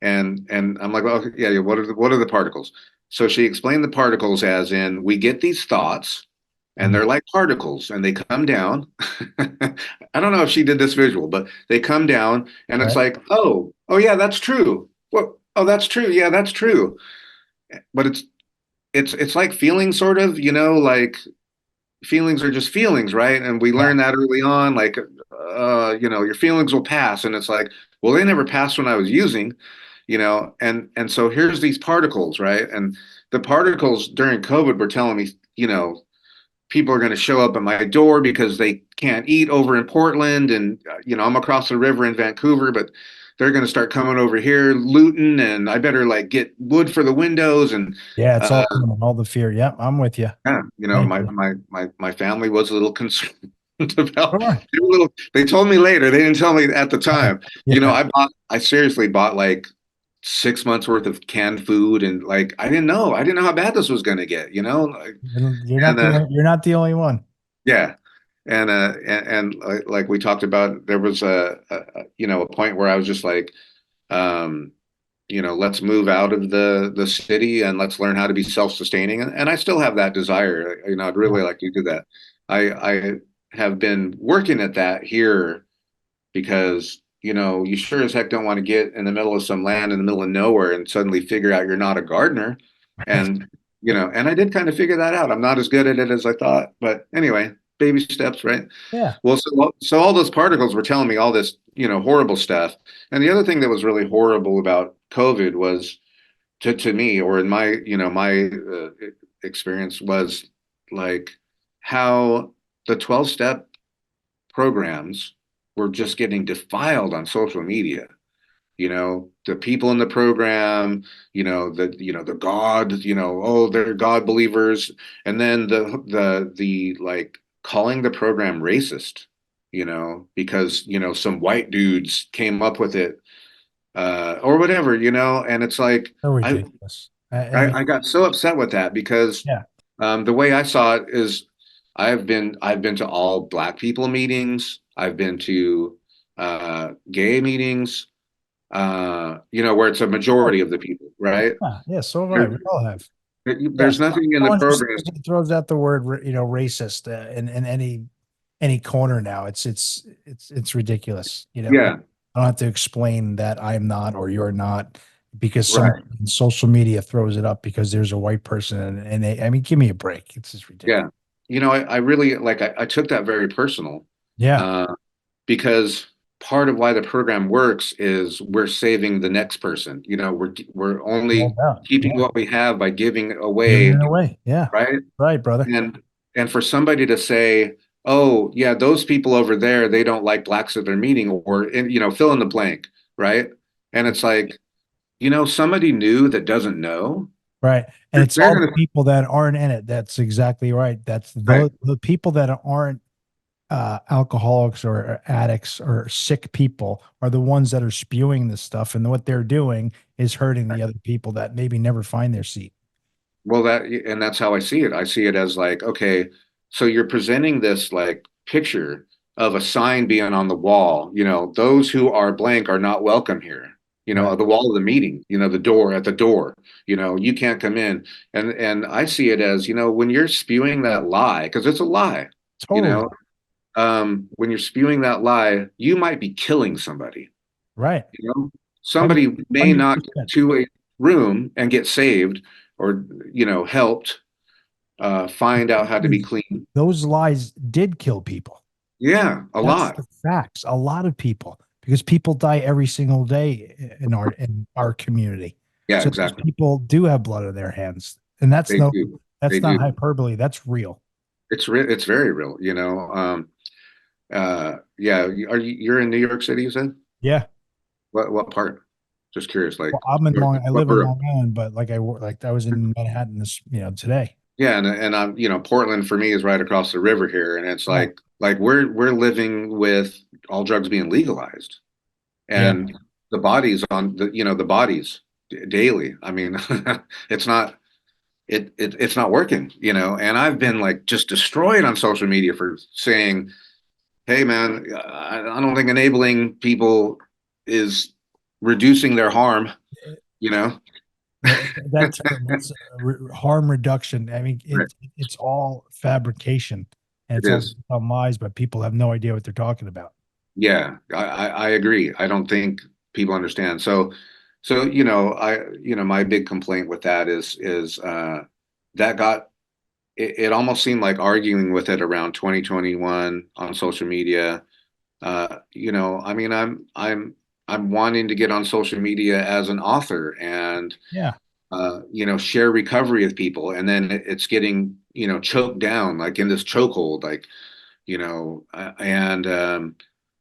and I'm like, well, yeah, yeah, what are the particles? So she explained the particles as in we get these thoughts, and Mm. they're like particles, and they come down. I don't know if she did this visual, but they come down, and it's Right. like, oh yeah, that's true. What? Oh, that's true. Yeah, that's true. But it's like feelings, sort of, like feelings are just feelings, right? And we Yeah. learn that early on, like, your feelings will pass, and it's like, well, they never passed when I was using, and so here's these particles, right? And the particles during COVID were telling me, people are going to show up at my door because they can't eat over in Portland, and I'm across the river in Vancouver, but they're going to start coming over here looting, and I better like get wood for the windows, and Yeah. It's uh, all coming, all the fear. Yep. I'm with you. yeah, Thank my you. my my my family was a little concerned. about, Sure. they told me later, they didn't tell me at the time. Yeah. I seriously bought like 6 months worth of canned food, and like I didn't know how bad this was going to get, You're not and you're not the only one. yeah, and like we talked about, there was a point where I was just like, um, let's move out of the city and let's learn how to be self-sustaining, and I still have that desire. I'd Yeah. really like to do that. I have been working at that here because you sure as heck don't want to get in the middle of some land in the middle of nowhere and suddenly figure out you're not a gardener. And and I did kind of figure that out. I'm not as good at it as I thought, but anyway, baby steps, right? Yeah. Well, so all those particles were telling me all this horrible stuff. And the other thing that was really horrible about COVID was, to me, or in my my experience, was like how the 12-step programs were just getting defiled on social media. The people in the program, the God, oh, they're God believers, and then the like calling the program racist, because some white dudes came up with it, or whatever, and it's like So I ridiculous. I I, mean, I got so upset with that because yeah. the way I saw it is I've been to all Black people meetings. I've been to gay meetings, where it's a Oh, majority of the people, right? yeah. Yeah. So have I. There, We all have. there's Yes. nothing in the Someone just program. throws out the word, racist in any corner now. It's ridiculous. Yeah, I don't have to explain that I'm not or you're not because some right. social media throws it up because there's a white person and I mean, give me a break. It's just ridiculous. Yeah. I really like, I took that very personal, Yeah. uh, because part of why the program works is we're saving the next person. We're No only doubt. keeping Yeah. what we have by giving Giving away, it away. Yeah. right? Right, brother. And for somebody to say, "Oh, yeah, those people over there, they don't like blacks at their meeting," or fill in the blank, right? And it's like, somebody new that doesn't know, Right. And they're, it's they're all the gonna, people that aren't in it. That's exactly right. That's right. the people that aren't alcoholics or addicts or sick people are the ones that are spewing this stuff. And what they're doing is hurting the other people that maybe never find their seat. Well, and that's how I see it. I see it as like, okay, so you're presenting this like picture of a sign being on the wall, those who are blank are not welcome here. Right. The wall of the meeting, the door at the door, you can't come in. And I see it as, when you're spewing that lie, because it's a lie, you Totally. know, when you're spewing that lie, you might be killing somebody. Right. Somebody may not get 100%. to a room and get saved or helped find out how to be clean. Those lies did kill people. Yeah, a That's lot. the facts. A lot of people, because people die every single day in our community. Yeah, So those exactly. people do have blood in their hands, and They do. They that's not do. hyperbole. That's real. It's very real. Yeah. You're in New York City, you said? Yeah. What part? Just curious. Like Well, I what live in borough? Long Island, but like I was in Manhattan today. Yeah, and I'm Portland for me is right across the river here, and it's Yeah. like we're living with all drugs being legalized, Yeah. and the bodies on the bodies daily. I mean, it's not it's not working, and I've been like just destroyed on social media for saying, hey man, I don't think enabling people is reducing their harm, you know. That term, that's harm reduction. I mean, Right. it's all fabrication and It it's all is. based on lies, but people have no idea what they're talking about. Yeah, I agree. I don't think people understand. So my big complaint with that is that got it almost seemed like arguing with it around 2021 on social media. I mean, I'm wanting to get on social media as an author and Yeah. share recovery with people, and then it's getting choked down like in this chokehold, like and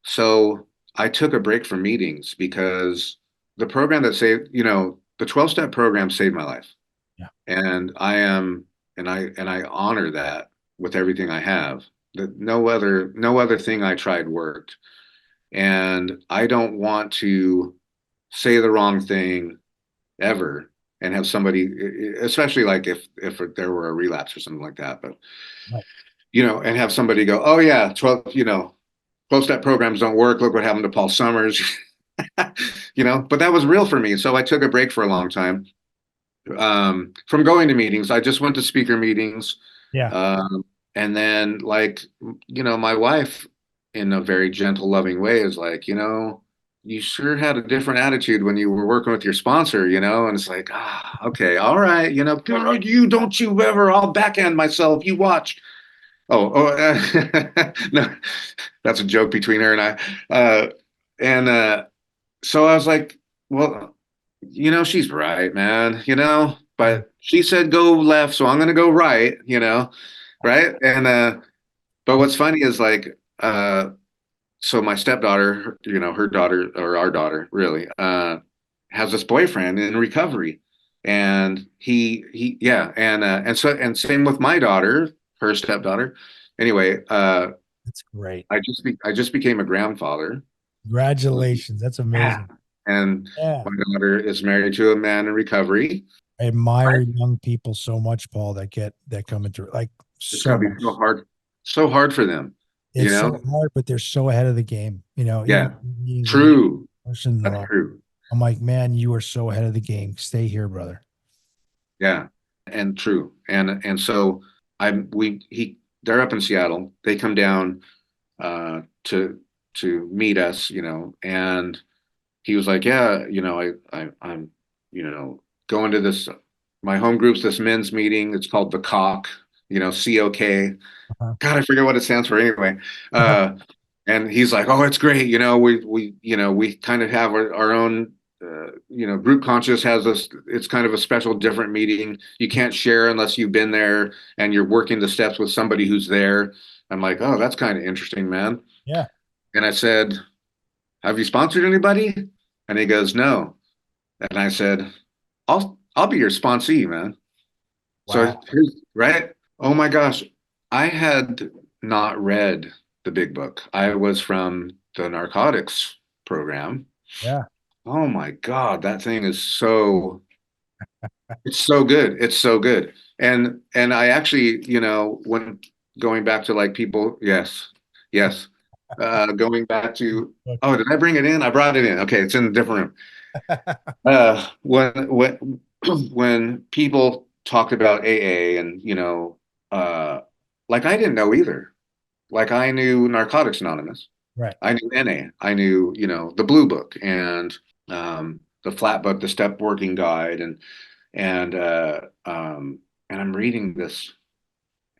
so I took a break from meetings because the program that saved, the 12-step program saved my life, Yeah. and I honor that with everything I have. No other thing I tried worked. And I don't want to say the wrong thing ever and have somebody, especially like if there were a relapse or something like that, but Right. and have somebody go, oh yeah, 12-step programs don't work. Look what happened to Paul Summers. But that was real for me. So I took a break for a long time from going to meetings. I just went to speaker meetings. Yeah. Um, and then, like, my wife, in a very gentle, loving way, is like, you sure had a different attitude when you were working with your sponsor, and it's like, okay, all right, you don't you ever, I'll backhand myself, you watch. No, that's a joke between her and I. And so I was like, well, she's right, man, but she said go left, so I'm going to go right, right? And but what's funny is like, so my stepdaughter, her daughter or our daughter really, has this boyfriend in recovery. And yeah. And same with my daughter, her stepdaughter. Anyway, That's great. I just became a grandfather. Congratulations. That's Yeah. amazing. And Yeah. my daughter is married to a man in recovery. I admire young people so much, Paul, that come into like It's so gotta be much. so hard for them, you It's so know? hard, but they're so ahead of the game. Yeah, Even meetings and true. person That's true. I'm like, man, you are so ahead of the game. Stay here, brother. Yeah, and true. And so they're up in Seattle. They come down to meet us, and he was like, yeah, I'm, going to this my home group's this men's meeting. It's called the COC, COK. Uh-huh. God, I forget what it stands for anyway. Uh, and he's like, "Oh, it's great. We kind of have our own. Group conscious has this. It's kind of a special, different meeting. You can't share unless you've been there and you're working the steps with somebody who's there." I'm like, "Oh, that's kind of interesting, man." Yeah. And I said, "Have you sponsored anybody?" And he goes, "No." And I said, "I'll be your sponsee, man." So Wow. here's right. Oh my gosh, I had not read the big book. I was from the narcotics program. Yeah. Oh my God, that thing is it's so good. It's so good. And I actually, when going back to like people, yes, yes. Going back to, Look. oh, did I bring it in? I brought it in. Okay, it's in a different room. When when people talked about AA and like I didn't know either. Like I knew Narcotics Anonymous, Right. I knew NA, I knew the Blue Book and the Flat Book, the Step Working Guide, and uh, um, and I'm reading this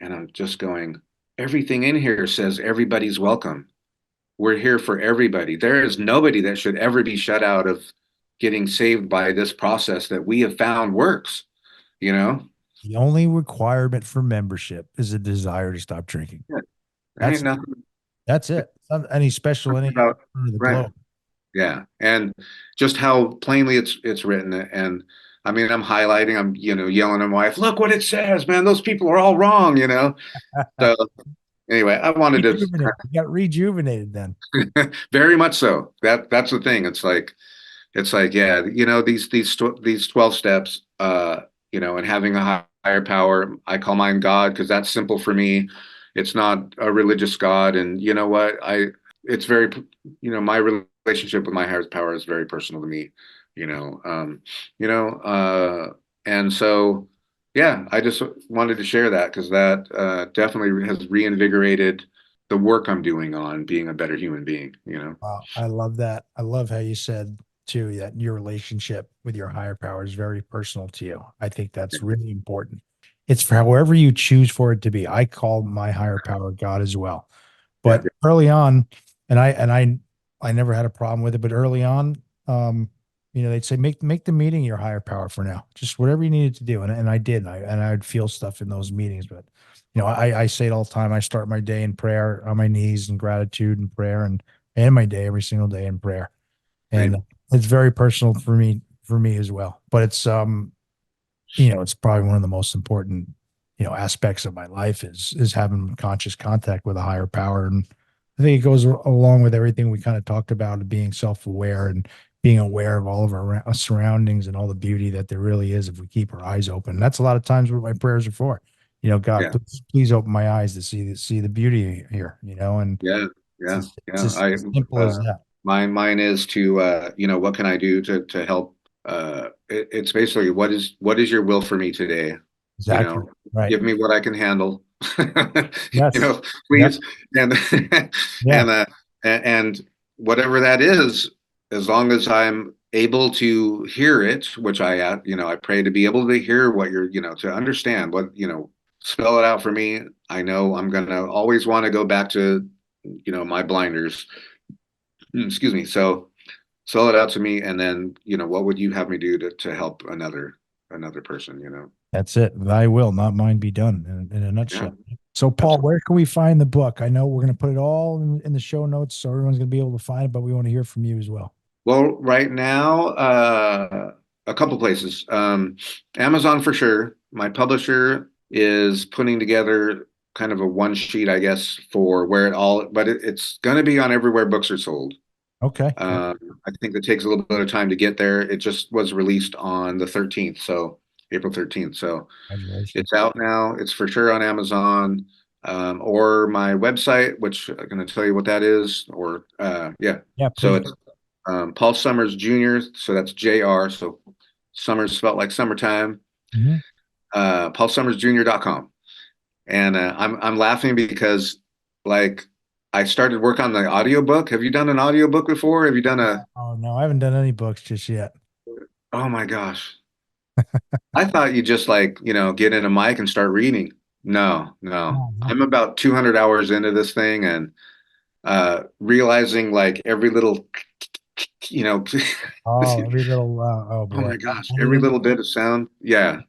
and I'm just going, everything in here says everybody's welcome. We're here for everybody. There is nobody that should ever be shut out of getting saved by this process that we have found works, you know? The only requirement for membership is a desire to stop drinking. Yeah, there ain't That's nothing that's it. It's not any special any about part of the right. globe. Yeah. And just how plainly it's written. And I mean, I'm highlighting, I'm, yelling at my wife, look what it says, man. Those people are all wrong. So anyway, I wanted Rejuvenated. You got rejuvenated then. to very much so. That's the thing. It's like, yeah, these 12 steps, and having a higher power. I call mine God because that's simple for me. It's not a religious God. And you know what? It's very, my relationship with my higher power is very personal to me, you know. You know, and so yeah, I just wanted to share that because that definitely has reinvigorated the work I'm doing on being a better human being. Wow, I love that. I love how you said too that your relationship with your higher power is very personal to you. I think that's really important. It's for however you choose for it to be. I call my higher power God as well. Yeah. But early on, and I never had a problem with it, but early on, um, they'd say make the meeting your higher power for now. Just whatever you needed to do. And I did. And I would feel stuff in those meetings. But I say it all the time. I start my day in prayer on my knees and gratitude and prayer and my day every single day in prayer. Right. And it's very personal for me as well. But it's it's probably one of the most important aspects of my life is having conscious contact with a higher power. And I think it goes along with everything we kind of talked about, being self-aware and being aware of all of our surroundings and all the beauty that there really is if we keep our eyes open. And that's a lot of times what my prayers are for. God, Yeah. please open my eyes to see the beauty here, and Yeah. Yeah. it's Yeah. as simple as that. Mine is to, what can I do to help? It's basically, what is your will for me today? Exactly. Right. Give me what I can handle. Yes. Please. And, Yeah. and whatever that is, as long as I'm able to hear it, which I pray to be able to hear what you're, to understand what, spell it out for me. I know I'm going to always want to go back to, my blinders. Excuse me. So spell it out to me. And then, what would you have me do to help another person? That's it. Thy will, not mine, be done in a nutshell. Yeah. So, Paul, Absolutely. where can we find the book? I know we're going to put it all in the show notes so everyone's going to be able to find it, but we want to hear from you as well. Well, right now, a couple places. Amazon for sure. My publisher is putting together kind of a one sheet, I guess, for where but it's going to be on everywhere books are sold. Okay. I think it takes a little bit of time to get there. It just was released on the 13th, so April 13th. So Congratulations. it's out now. It's for sure on Amazon, or my website, which I'm going to tell you what that is. Or yeah. So Please. it's Paul Summers Jr. So that's JR. So Summers spelled like summertime. Mhm. PaulSummersJr.com. And I'm laughing because I started work on the audiobook. Have you done an audiobook before? Have you done Oh no, I haven't done any books just yet. Oh my gosh. I thought you just get in a mic and start reading. No. I'm about 200 hours into this thing and realizing every little, Every little oh boy. Oh my gosh, every little bit of sound. Yeah.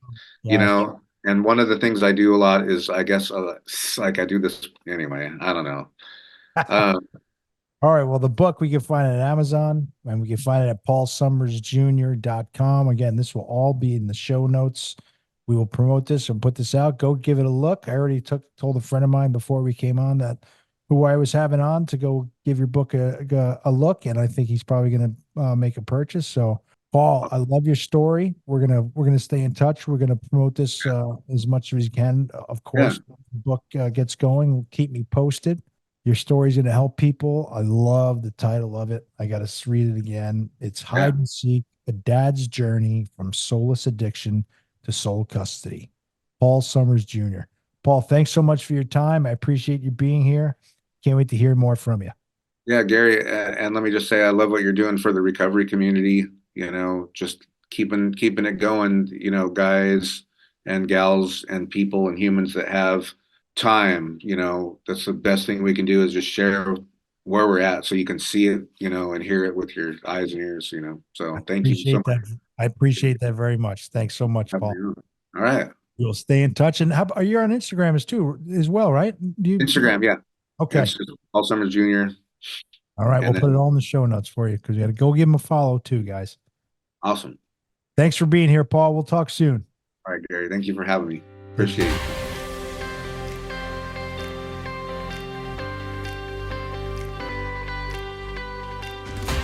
Yeah. And one of the things I do a lot is, I guess, I do this anyway. I don't know. All right. Well, the book we can find it at Amazon and we can find it at paulsummersjr.com. Again, this will all be in the show notes. We will promote this and put this out. Go give it a look. I already told a friend of mine before we came on that who I was having on to go give your book a look. And I think he's probably going to make a purchase. So Paul, I love your story. We're gonna stay in touch. We're gonna promote this as much as we can. Of course, the book gets going. Keep me posted. Your story's gonna help people. I love the title of it. I gotta read it again. It's Hide and Seek: A Dad's Journey from Soulless Addiction to Soul Custody. Paul Summers Jr. Paul, thanks so much for your time. I appreciate you being here. Can't wait to hear more from you. Yeah, Gary, and let me just say, I love what you're doing for the recovery community. Just keeping it going, guys and gals and people and humans that have time, that's the best thing we can do is just share where we're at so you can see it, and hear it with your eyes and ears, So thank you so much. I appreciate that very much. Thanks so much, Paul. All right. We'll stay in touch. And are you on Instagram as well, right? Instagram, yeah. Okay. It's just Paul Summers Jr. All right. We'll put it all in the show notes for you because you got to go give him a follow too, guys. Awesome. Thanks for being here, Paul. We'll talk soon. All right, Gary. Thank you for having me. Appreciate it.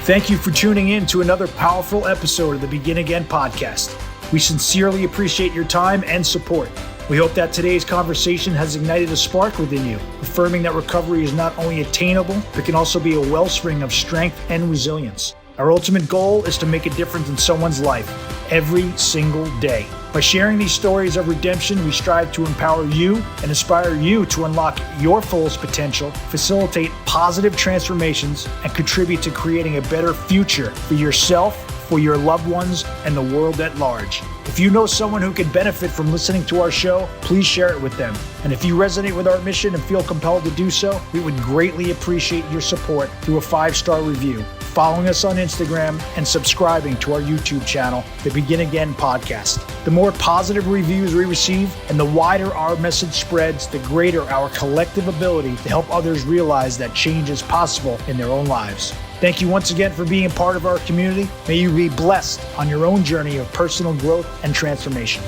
Thank you for tuning in to another powerful episode of the Begin Again podcast. We sincerely appreciate your time and support. We hope that today's conversation has ignited a spark within you, affirming that recovery is not only attainable, but can also be a wellspring of strength and resilience. Our ultimate goal is to make a difference in someone's life every single day. By sharing these stories of redemption, we strive to empower you and inspire you to unlock your fullest potential, facilitate positive transformations, and contribute to creating a better future for yourself, for your loved ones, and the world at large. If you know someone who could benefit from listening to our show, please share it with them. And if you resonate with our mission and feel compelled to do so, we would greatly appreciate your support through a 5-star review, following us on Instagram, and subscribing to our YouTube channel, The Begin Again Podcast. The more positive reviews we receive and the wider our message spreads, the greater our collective ability to help others realize that change is possible in their own lives. Thank you once again for being a part of our community. May you be blessed on your own journey of personal growth and transformation.